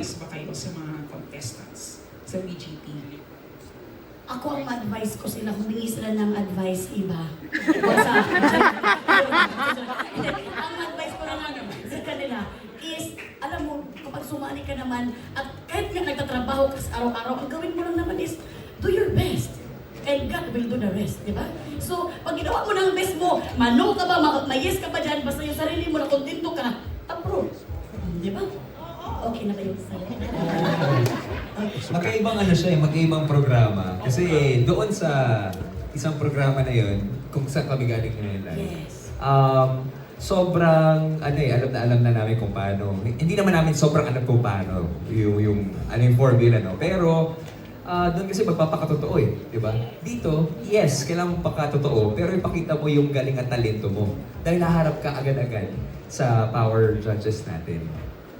advice ba kayo sa mga contestants sa BGP? Ako ang advice ko sila, humingi sila ng advice iba. Sa ang advice ko lang sa kanila is, alam mo, kapag sumali ka naman, at kahit nga nagtatrabaho ka sa araw-araw, ang gawin mo lang naman is, do your best. And God will do the rest, di ba? So, pag ginawa mo ng best mo, mano ka ba, may-yes ka pa dyan, basta yung sarili mo na kontento ka, approve. Di ba? Okay na kayo sa'yo. Magkaibang ano siya, magkaibang programa. Kasi doon sa isang programa na yun, kung saan kami galing nila, Yes. sobrang, alam na namin kung paano. Hindi naman namin sobrang alam kung paano yung formula, no? Pero, doon kasi magpapakatotoo di ba? Dito, yes, kailangan mo pakatotoo, pero ipakita mo yung galing at talento mo. Dahil naharap ka agad-agad sa power judges natin.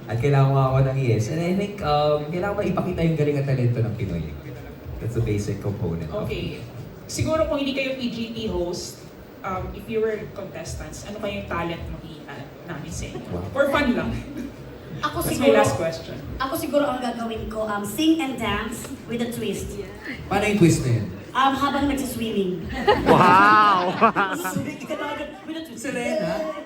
At kailangan mo ako ng yes. And I think, kailangan mo ipakita yung galing at talento ng Pinoy. That's the basic component. Okay. Siguro kung hindi kayo PGP host, if you were contestants, ano kayong talent makikita namin sa inyo? Wow. For fun lang. Ako That's my siguro, last question. Ako siguro ang gagawin ko, sing and dance with a twist. Paano yung twist na yun? Habang nagsiswimming. Wow! Ika talaga with a twist. Serena?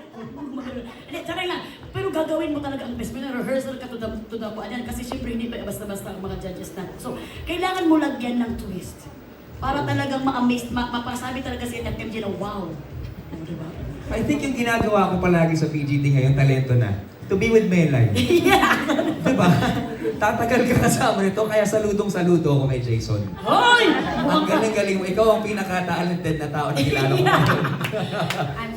Hindi, tsaray lang. Pero gagawin mo talaga ang best. May rehearsal ka to the yan. Kasi syempre hindi pa basta-basta ang mga judges na. So, kailangan mo lagyan ng twist. Para talagang ma-amaze, mapasabi talaga si FMJ na wow. Diba? I think yung ginagawa ko palagi sa PGT ngayon, talento na. To be with Melay. Yeah! Diba? Tatagal ka kasama nito, kaya saludong-saludo ako kay Jason. Hoy! Ang galing-galing mo. Ikaw ang pinaka-talented na tao na kilala ko. I'm